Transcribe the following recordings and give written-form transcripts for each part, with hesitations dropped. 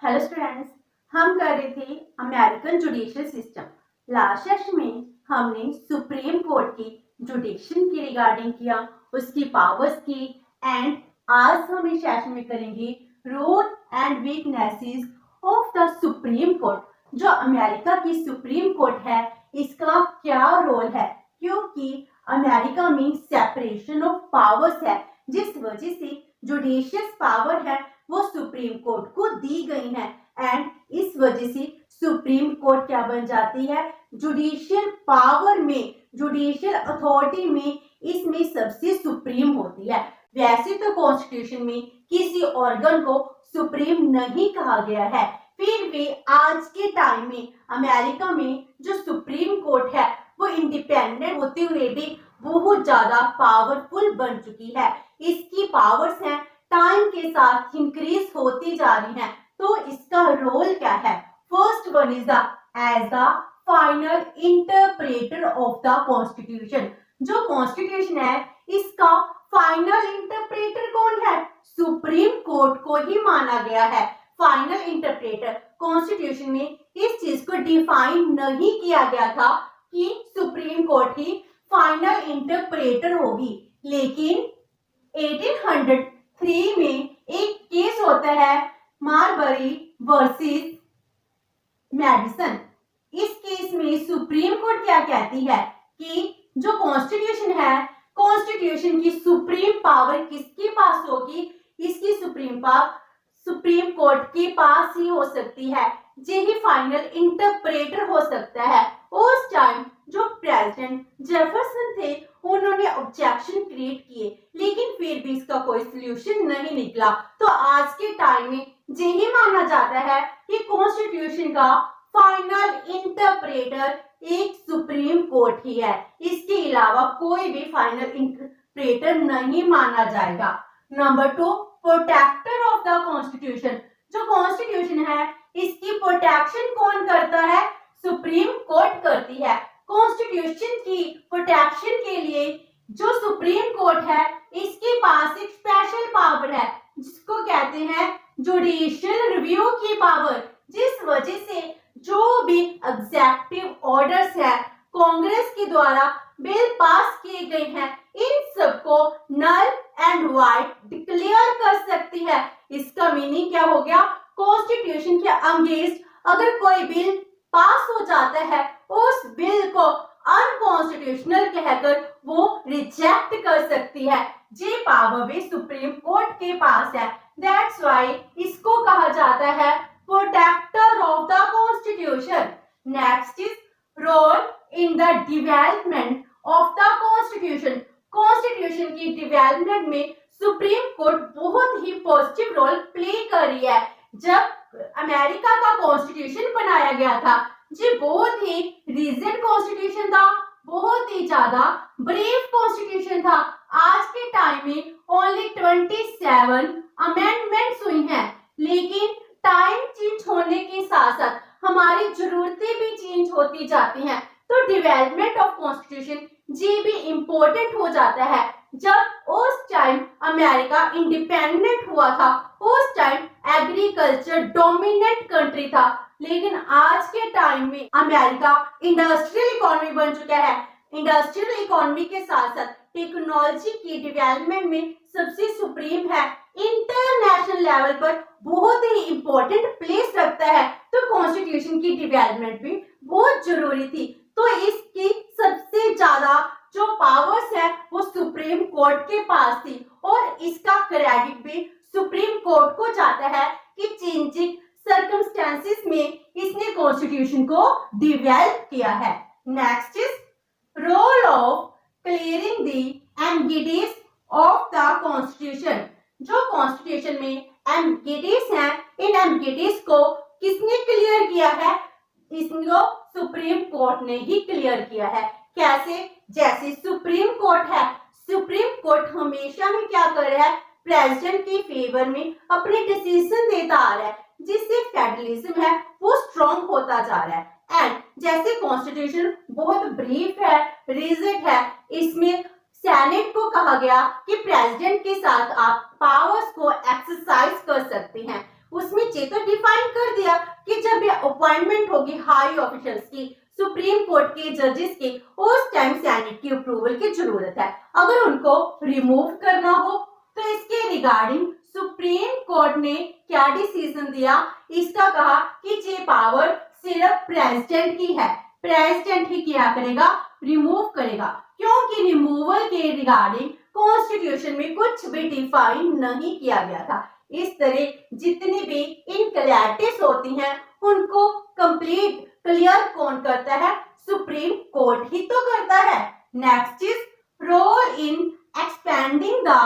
Hello students, हम कर रहे थे American judicial system. Last session में हमने सुप्रीम कोर्ट की जुडिशन की रिगार्डिंग किया, उसकी पावर्स की, एंड आज हम इस सेशन में करेंगे role and weaknesses of the supreme court. जो अमेरिका की सुप्रीम कोर्ट है, इसका क्या रोल है, क्योंकि अमेरिका में सेपरेशन ऑफ पावर्स है, जिस वजह से जुडिशियस पावर है वो सुप्रीम कोर्ट को दी गई है। एंड इस वजह से सुप्रीम कोर्ट क्या बन जाती है, जुडिशियल पावर में, जुडिशियल अथॉरिटी में इसमें सबसे सुप्रीम होती है। वैसे तो कॉन्स्टिट्यूशन में किसी ऑर्गन को सुप्रीम नहीं कहा गया है, फिर भी आज के टाइम में अमेरिका में जो सुप्रीम कोर्ट है वो इंडिपेंडेंट होते हुए भी बहुत ज्यादा पावरफुल बन चुकी है। इसकी पावर्स हैं टाइम के साथ इंक्रीज होती जा रही हैं। तो इसका रोल क्या है? First one is the as the final interpreter of the constitution. जो कॉन्स्टिट्यूशन है इसका फाइनल इंटरप्रेटर कौन है? सुप्रीम कोर्ट को ही माना गया है फाइनल इंटरप्रेटर। कॉन्स्टिट्यूशन में इस चीज को डिफाइन नहीं किया गया था कि सुप्रीम कोर्ट ही फाइनल इंटरप्रेटर होगी, लेकिन 1803 में एक केस होता है मारबरी वर्सेस मैडिसन। इस केस में सुप्रीम कोर्ट क्या कहती है कि जो कॉन्स्टिट्यूशन है, कॉन्स्टिट्यूशन की सुप्रीम पावर किसके पास होगी? इसकी सुप्रीम पावर सुप्रीम कोर्ट के पास ही हो सकती है, यही फाइनल इंटरप्रेटर हो सकता है। उस टाइम जो प्रेसिडेंट जेफरसन थे उन्होंने ऑब्जेक्शन क्रिएट किए, लेकिन फिर भी इसका कोई सोल्यूशन नहीं निकला। तो आज के टाइम में यही माना जाता है कि कॉन्स्टिट्यूशन का फाइनल इंटरप्रेटर एक सुप्रीम कोर्ट ही है, इसके अलावा कोई भी फाइनल इंटरप्रेटर नहीं माना जाएगा। Number 2, protector of the constitution. जो कॉन्स्टिट्यूशन है इसकी प्रोटेक्शन कौन करता है? सुप्रीम कोर्ट करती है। कॉन्स्टिट्यूशन की प्रोटेक्शन के लिए जो सुप्रीम कोर्ट है इसके पास एक स्पेशल पावर है जिसको कहते हैं जुडिशियल रिव्यू की पावर, जिस वजह से जो भी एग्जेक्टिव ऑर्डर्स है कांग्रेस के द्वारा बिल पास किए गए हैं इन सबको नल एंड वाइड डिक्लेयर कर सकती है। इसका मीनिंग क्या हो गया? कॉन्स्टिट्यूशन के अगेंस्ट अगर कोई बिल पास हो जाता है उस बिल को अनकॉन्स्टिट्यूशनल कहकर वो रिजेक्ट कर सकती है। ये पावर भी सुप्रीम कोर्ट के पास है। दैट्स व्हाई इसको कहा जाता है protector of the constitution. Next is role in the development of the constitution. Constitution की डेवलपमेंट में सुप्रीम कोर्ट बहुत ही पॉजिटिव रोल प्ले कर रही है। जब अमेरिका का कॉन्स्टिट्यूशन बनाया गया था जी बहुत ही रीजन कॉन्स्टिट्यूशन था, बहुत ही ज्यादा ब्रीफ कॉन्स्टिट्यूशन था। आज के टाइम में ओनली 27 अमेंडमेंट्स हुई हैं, लेकिन टाइम चेंज होने के साथ साथ हमारी जरूरतें भी चेंज होती जाती हैं, तो डेवलपमेंट ऑफ कॉन्स्टिट्यूशन ये भी इम्पोर्टेंट हो जाता है। जब उस टाइम अमेरिका इंडिपेंडेंट हुआ था उस टाइम एग्रीकल्चर डोमिनेंट कंट्री था, लेकिन आज के टाइम में अमेरिका इंडस्ट्रियल इकोनॉमी बन चुका है। इंडस्ट्रियल इकोनॉमी के साथ साथ टेक्नोलॉजी की डेवलपमेंट में सबसे सुप्रीम है, इंटरनेशनल लेवल पर बहुत ही इंपॉर्टेंट प्लेस रखता है। तो कॉन्स्टिट्यूशन की डेवलपमेंट भी बहुत जरूरी थी। तो इसकी सबसे ज्यादा जो पावर्स है वो सुप्रीम कोर्ट के पास थी और इसका क्रेडिट भी सुप्रीम कोर्ट को जाता है कि चेंजिंग सर्कमस्टेंसेस में इसने कॉन्स्टिट्यूशन को डेवलप किया है। Next is role of clearing the ambiguities of the constitution. जो कॉन्स्टिट्यूशन में एम्बिग्यूइटीज हैं, इन एम्बिग्यूइटीज को किसने क्लियर किया है? इसको सुप्रीम कोर्ट ने ही क्लियर किया है। कैसे? जैसे सुप्रीम कोर्ट है, सुप्रीम कोर्ट हमेशा ही क्या कर रहा है? प्रेसिडेंट के फेवर में अपने डिसीजन देता आ रहा है, जिससे फेडरलिज्म है वो स्ट्रॉन्ग होता जा रहा है। एंड जैसे कॉन्स्टिट्यूशन बहुत ब्रीफ है, रिजिड है, इसमें सेनेट को कहा गया कि प्रेसिडेंट के साथ आप पावर्स को एक्सरसाइज कर सकते हैं। उसमें नीचे तो डिफाइन कर दिया कि जब ये अपॉइंटमेंट होगी हाई ऑफिशियल्स की, सुप्रीम कोर्ट के जजेस के, उस टाइम सेनेट की अप्रूवल की जरूरत है। अगर उनको रिमूव करना हो तो इसके रिगार्डिंग सुप्रीम कोर्ट ने क्या डिसीजन दिया, इसका कहा कि ये पावर सिर्फ प्रेसिडेंट की है, प्रेसिडेंट ही क्या करेगा, रिमूव करेगा, क्योंकि रिमूवल के रिगार्डिंग कॉन्स्टिट्यूशन में कुछ भी डिफाइन नहीं किया गया था। इस तरह जितनी भी इनक्लैरिटीज होती हैं उनको कंप्लीट क्लियर कौन करता है, सुप्रीम कोर्ट ही तो करता है। Next is role in expanding the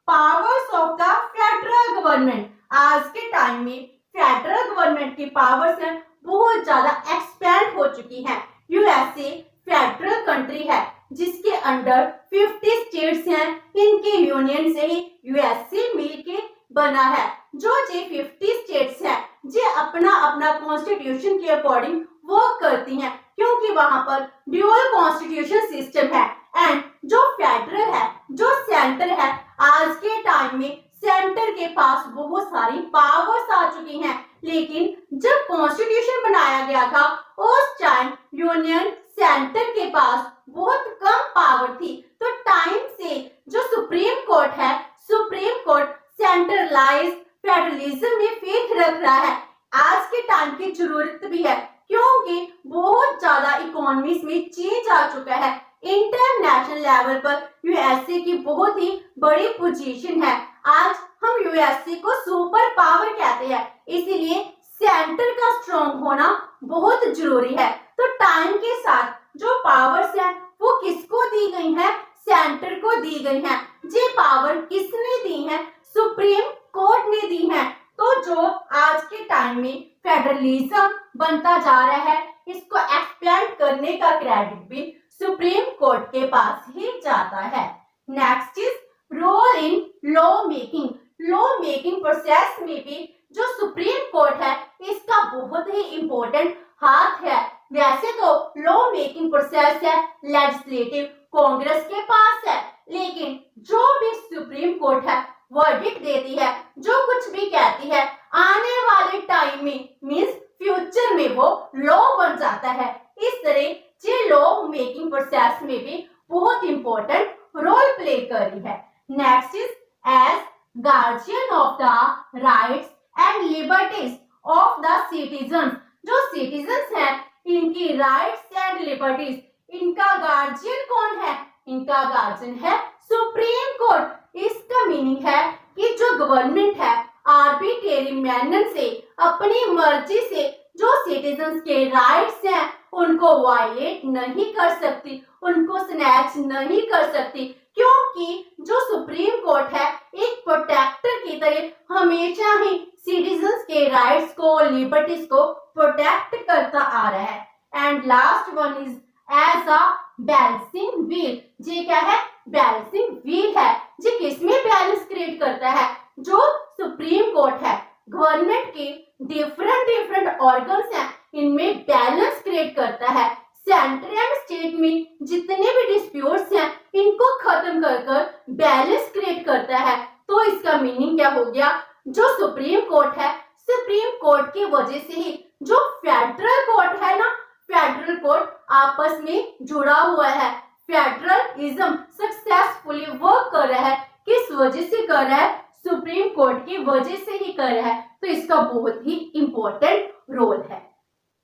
powers of the federal government. आज के टाइम में फेडरल गवर्नमेंट की पावर्स हैं बहुत ज्यादा एक्सपेंड हो चुकी हैं। यूएसए फेडरल कंट्री है जिसके अंडर 50 स्टेट्स हैं, इनके यूनियन से ही यूएसए मिलके बना है। जो ये 50 स्टेट्स हैं ये अपना अपना कॉन्स्टिट्यूशन के अकॉर्डिंग वर्क करती हैं, क्योंकि वहां पर ड्यूअल कॉन्स्टिट्यूशन सिस्टम है। एंड जो फेडरल है, जो सेंटर है, आज के टाइम में सेंटर के पास बहुत सारी पावर्स आ चुकी हैं, लेकिन जब कॉन्स्टिट्यूशन बनाया गया था उस टाइम यूनियन सेंटर के पास बहुत कम पावर थी। तो टाइम से जो सुप्रीम कोर्ट है, सुप्रीम कोर्ट सेंट्रलाइज फेडरलिज्म में फेथ रख रहा है। आज के टाइम की जरूरत भी है, क्योंकि बहुत ज्यादा इकोनॉमीज में चेंज आ चुका है। इंटरनेशनल लेवल पर यूएसए की बहुत ही बड़ी पोजीशन है। आज हम यूएसए को सुपर पावर कहते हैं, इसीलिए सेंटर का स्ट्रॉन्ग होना बहुत जरूरी है। तो टाइम के साथ जो पावर्स हैं वो किसको दी गई हैं, सेंटर को दी गई हैं। ये पावर किसने दी है, सुप्रीम कोर्ट ने दी है। तो जो आज के टाइम में फेडरलिज्म बनता जा रहा है, इसको एक्सपेंड करने का क्रेडिट भी सुप्रीम कोर्ट के पास ही जाता है। Next is role in law making. Law making process में भी जो सुप्रीम कोर्ट है इसका बहुत ही इंपॉर्टेंट हाथ है। वैसे तो लॉ मेकिंग प्रोसेस है लेजिस्लेटिव कांग्रेस के पास है, लेकिन जो भी सुप्रीम कोर्ट है वर्डिक्ट देती है, जो कुछ भी कहती है, आने वाले टाइम में मींस फ्यूचर में वो लॉ बन जाता है। इस तरह ये लॉ मेकिंग प्रोसेस में भी बहुत इंपॉर्टेंट रोल प्ले कर रही है। Next is as guardian of the rights and liberties of the citizen. जो सिटीजन्स हैं इनकी राइट्स एंड लिबर्टीज, इनका गार्जियन कौन है, इनका गार्जियन है सुप्रीम कोर्ट। इसका मीनिंग है कि जो गवर्नमेंट है आर्बिट्रेरी मैनर से अपनी मर्जी से जो सिटीजन्स के राइट्स हैं उनको वायलेट नहीं कर सकती, उनको स्नैच नहीं कर सकती, क्योंकि जो सुप्रीम कोर्ट है एक प्रोटेक्टर की तरह हमेशा ही सिटीजन्स के राइट्स को, लिबर्टीज को प्रोटेक्ट करता आ रहा है। And last one is as a balancing wheel. ये क्या है, बैलेंसिंग व्हील है। ये किसमें बैलेंस क्रिएट करता है, जो सुप्रीम कोर्ट है गवर्नमेंट के डिफरेंट ऑर्गन्स हैं इनमें बैलेंस क्रिएट करता है। सेंटर एंड स्टेट में जितने भी डिस्प्यूट्स हैं इनको खत्म कर बैलेंस क्रिएट करता है। तो इसका मीनिंग क्या हो गया, जो सुप्रीम कोर्ट है, सुप्रीम कोर्ट की वजह से ही जो फेडरल कोर्ट है ना, फेडरल कोर्ट आपस में जुड़ा हुआ है। फेडरलिज्म सक्सेसफुली वर्क कर रहा है, किस वजह से कर रहा है, सुप्रीम कोर्ट की वजह से ही कर रहा है। तो इसका बहुत ही इंपॉर्टेंट रोल है।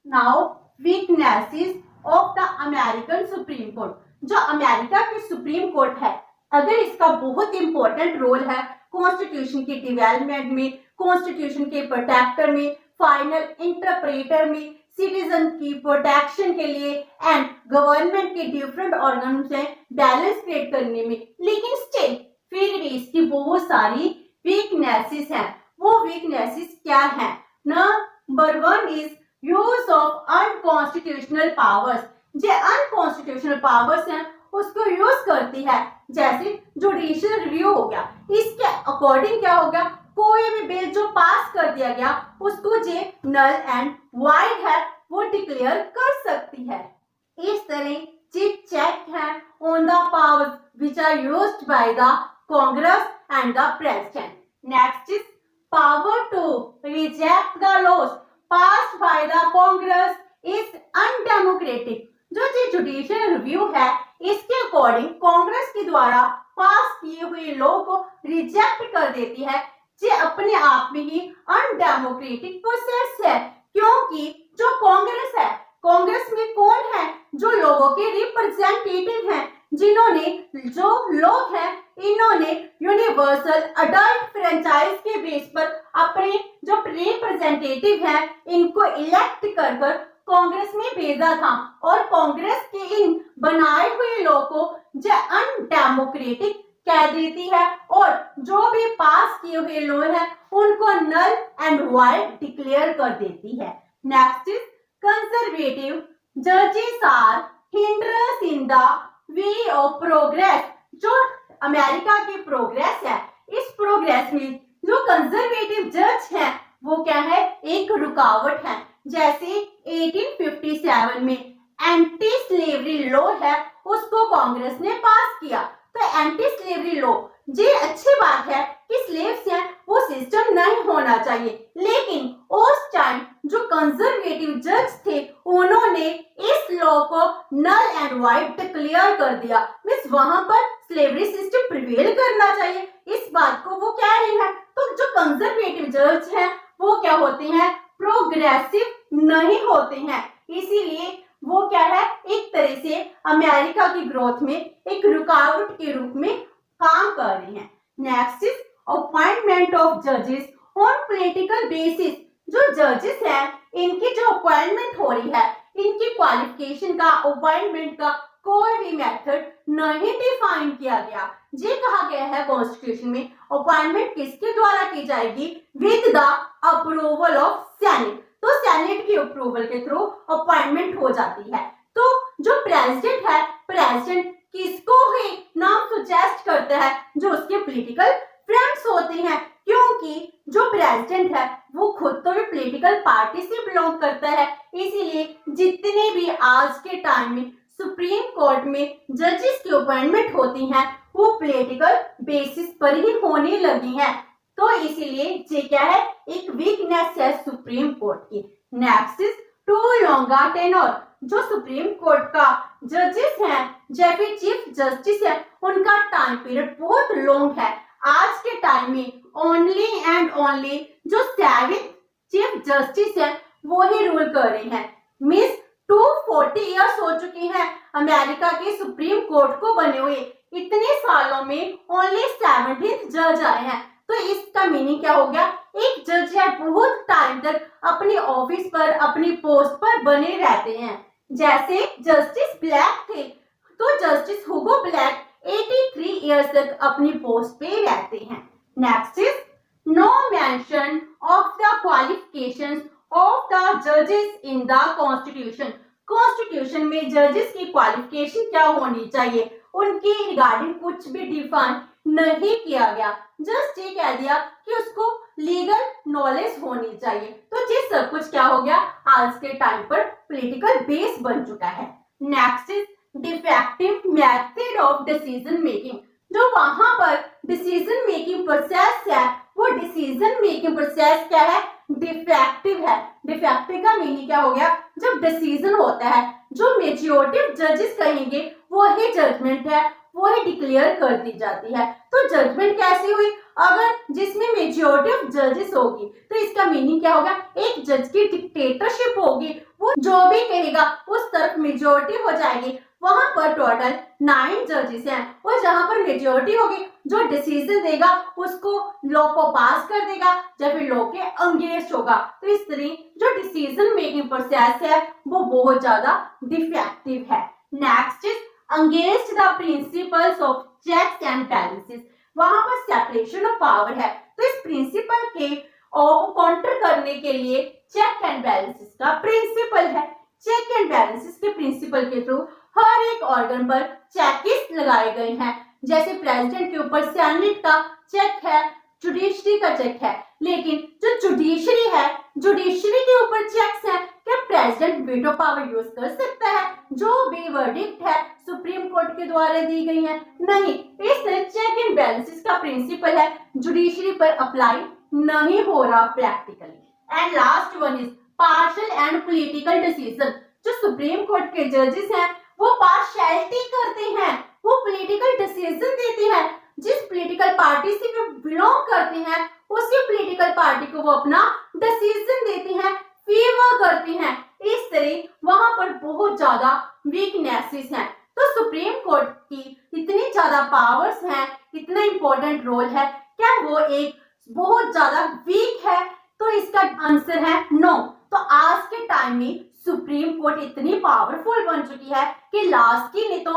Now weaknesses of the American supreme court. जो अमेरिका की सुप्रीम कोर्ट है, अगर इसका बहुत इंपॉर्टेंट रोल है कॉन्स्टिट्यूशन के डेवलपमेंट में, कॉन्स्टिट्यूशन के प्रोटेक्टर में, फाइनल इंटरप्रेटर में, सिटीजन की प्रोटेक्शन के लिए एंड गवर्नमेंट के डिफरेंट ऑर्गन से बैलेंस क्रिएट करने में, लेकिन स्टिल फिर भी इसकी बहुत सारी वीकनेसेस हैं। वो वीकनेसेस क्या है, number 1 is use of unconstitutional powers. जो अनकॉन्स्टिट्यूशनल पावर्स हैं उसको यूज करती है, जैसे जुडिशियल रिव्यू हो गया। इसके अकॉर्डिंग क्या हो गया, कोई भी बिल जो पास कर दिया गया उसको जो नल एंड वाइड है वो डिक्लेयर कर सकती है। इस तरह जो चेक है on the powers which are used by the Congress and the president. Next is power to reject the laws passed by the Congress is undemocratic। जो ये जुडिशियल रिव्यू है इसके अकॉर्डिंग कांग्रेस के द्वारा पास किए हुए लॉ को रिजेक्ट कर देती है। ये अपने आप में ही अनडेमोक्रेटिक प्रोसेस है, क्योंकि जो कांग्रेस है, कांग्रेस में कौन है? जो लोगों के रिप्रेजेंटेटिव हैं, जिन्होंने, जो लोग हैं, इन्होंने यूनिवर्सल अडल्ट फ्रेंचाइज के बेस पर अपने जो रिप्रेजेंटेटिव हैं इनको इलेक्ट कर कर कांग्रेस में भेजा था, और कांग्रेस के इन बनाए हुए लॉ को जो अनडेमोक्रेटिक कह देती है, और जो भी पास किए हुए लॉ है उनको नल एंड वाइड डिक्लेयर कर देती है। नेक्स्ट इज कंजर्वेटिव जजेस are hindrance in the way of progress. जो अमेरिका की प्रोग्रेस है, इस प्रोग्रेस में जो कंजर्वेटिव जज है वो क्या है? एक रुकावट है। जैसे 1857 में एंटी स्लेवरी लॉ है, उसको कांग्रेस ने पास किया। तो एंटी स्लेवरी लॉ, ये अच्छी बात है कि स्लेव्स हैं वो सिस्टम नहीं होना चाहिए, लेकिन उस टाइम जो कंजर्वेटिव जज थे उन्होंने इस लॉ को नल एंड वाइड डिक्लेयर कर दिया। मींस वहां पर स्लेवरी सिस्टम प्रिवेल करना चाहिए, इस बात को वो कह रही है। तो जो कंजर्वेटिव जज हैं वो क्या होते हैं? प्रोग्रेसिव नहीं होते हैं, इसीलिए वो क्या है? एक तरह से अमेरिका की ग्रोथ में एक रुकावट के रूप में काम कर रही हैं। नेक्स्ट इज अपॉइंटमेंट ऑफ जजेस ऑन पॉलिटिकल बेसिस। जो जजेस हैं इनकी जो अपॉइंटमेंट हो रही है, इनकी क्वालिफिकेशन का, अपॉइंटमेंट का कोई भी मेथड नहीं डिफाइन किया गया। ये कहा गया है कॉन्स्टिट्यूशन में अपॉइंटमेंट किसके द्वारा की जाएगी? With the approval of senate. तो सेनेट की अप्रूवल के थ्रू अपॉइंटमेंट हो जाती है। तो जो प्रेसिडेंट है, प्रेसिडेंट किसको ही नाम सुजेस्ट करता है? जो उसके पॉलिटिकल फ्रेंड्स होते हैं, क्योंकि जो प्रेसिडेंट है वो खुद तो भी पॉलिटिकल पार्टी से बिलोंग करता है, इसीलिए जितने भी आज के टाइम में सुप्रीम कोर्ट में जजेस की अपॉइंटमेंट होती हैं वो पॉलिटिकल बेसिस पर ही होने लगी हैं। तो इसीलिए ये क्या है? एक वीकनेस है सुप्रीम कोर्ट की। Next is too long a tenure. जो सुप्रीम कोर्ट का जजेस हैं या फिर चीफ जस्टिस है, उनका टाइम पीरियड बहुत लॉन्ग है। आज के टाइम में ओनली एंड ओनली जो 7 चीफ जस्टिस है वो ही रूल कर रहे हैं। मींस 240 इयर्स हो चुकी हैं अमेरिका के सुप्रीम कोर्ट को बने हुए। इतने सालों में ओनली 17 जज आए हैं। तो इसका मीनिंग क्या हो गया? एक जज है बहुत टाइम तक अपने ऑफिस पर, अपनी पोस्ट पर बने रहते हैं। जैसे जस्टिस ब्लैक थे, तो जस्टिस हुगो ब्लैक 83 इयर्स तक अपनी पोस्ट पे रहते हैं। Next is no mention of the qualifications of the जजेस इन द कॉन्स्टिट्यूशन। कॉन्स्टिट्यूशन में जजेस की क्वालिफिकेशन क्या होनी चाहिए, उनकी रिगार्डिंग कुछ भी डिफाइन नहीं किया गया। जस्ट ये कह दिया कि उसको लीगल नॉलेज होनी चाहिए। तो ये सब कुछ क्या हो गया? आज के टाइम पर पॉलिटिकल बेस बन चुका है। Next is defective method of decision making. जो वहां पर डिसीजन मेकिंग प्रोसेस है, वो डिसीजन मेकिंग प्रोसेस क्या है? डिफेक्टिव है। डिफेक्टिव का मीनिंग क्या हो गया? जब डिसीजन होता है, जो मेजॉरिटी जजेस कहेंगे वो ही जजमेंट है, वो ही डिक्लेयर कर दी जाती है। तो जजमेंट कैसी हुई? अगर जिसमें मेजॉरिटी जजेस होगी तो इसका मीनिंग क्या होगा? एक जज की डिक्टेटरशिप होगी, वो जो भी कहेगा उस तरफ मेजॉरिटी हो जाएगी। वहां पर टोटल 9 जजेस हैं, और जहां पर मेजॉरिटी होगी जो डिसीजन देगा उसको लॉ को पास कर देगा या फिर लॉ के अगेंस्ट होगा। तो इस तरह जो डिसीजन मेकिंग प्रोसेस है वो बहुत ज्यादा डिफेक्टिव है। Next is against the principles of checks and balances. वहां पर सेपरेशन ऑफ पावर है, तो इस प्रिंसिपल के काउंटर करने के लिए चेक एंड बैलेंसेस का प्रिंसिपल है। चेक एंड बैलेंसेस के प्रिंसिपल के थ्रू हर एक ऑर्गन पर चेकिस्ट लगाए गए हैं। जैसे प्रेसिडेंट के ऊपर सेनेट का चेक है, जुडिशरी का चेक है, लेकिन जो जुडिशरी है, जुडिशरी के ऊपर चेक्स हैं। क्या प्रेसिडेंट वीटो पावर यूज कर सकता है? जो भी वर्डिक्ट है सुप्रीम कोर्ट के द्वारा दी गई है? नहीं। इस तरह चेक एंड बैलेंसेस का प्रिंसिपल है, जुडिशरी पर अप्लाई नहीं हो रहा practically. And last one is partial and political decision. जो सुप्रीम कोर्ट के जजेस हैं वो पार्शियलिटी करते हैं, वो पॉलिटिकल डिसीजन देते हैं। जिस पॉलिटिकल पार्टी से वो बिलोंग करते हैं उसी पॉलिटिकल पार्टी को वो अपना डिसीजन देते हैं, फेवर करते हैं। इस तरह वहां पर बहुत ज्यादा वीकनेसेस हैं। तो सुप्रीम कोर्ट की इतनी ज्यादा पावर्स हैं, इतना इंपॉर्टेंट रोल है, क्या वो एक बहुत ज्यादा वीक है? तो इसका आंसर है नो। तो आज के टाइम में सुप्रीम कोर्ट इतनी पावरफुल बन चुकी है कि लास्ट ने तो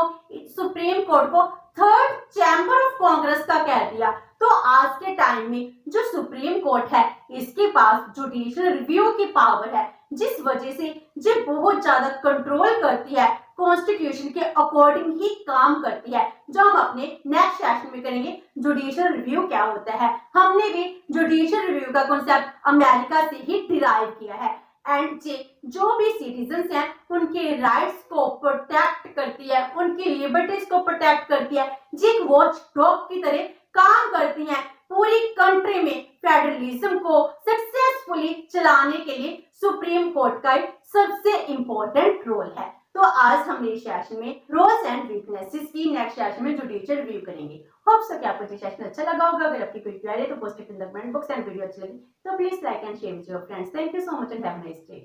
सुप्रीम कोर्ट को थर्ड चैम्बर ऑफ कांग्रेस का कह दिया। तो आज के टाइम में जो सुप्रीम कोर्ट है इसके पास जुडिशियल रिव्यू की पावर है, जिस वजह से ये बहुत ज्यादा कंट्रोल करती है, कॉन्स्टिट्यूशन के अकॉर्डिंग ही काम करती है। जो हम अपने नेक्स्ट सेशन में करेंगे जुडिशियल रिव्यू क्या होता है। हमने भी जुडिशियल रिव्यू का कॉन्सेप्ट अमेरिका से ही डिराइव किया है। एंड जो भी सिटीजन्स हैं उनके राइट्स को प्रोटेक्ट करती है, उनकी लिबर्टीज को प्रोटेक्ट करती है, जो एक वॉच डॉग की तरह काम करती हैं पूरी कंट्री में फेडरलिज्म को सक्सेसफुली चलाने के लिए सुप्रीम कोर्ट का एक सबसे इंपॉर्टेंट रोल है। तो आज हम इस सेशन में रोल्स एंड वीकनेसेस की, नेक्स्ट सेशन में जुडिशियल रिव्यू करेंगे। होप सो कि आपको ये सेशन अच्छा लगा होगा। अगर आपकी कोई क्वेरी है तो post it in the comment box, and video अच्छी लगी तो please like and share with your friends. Thank you so much and have a nice day.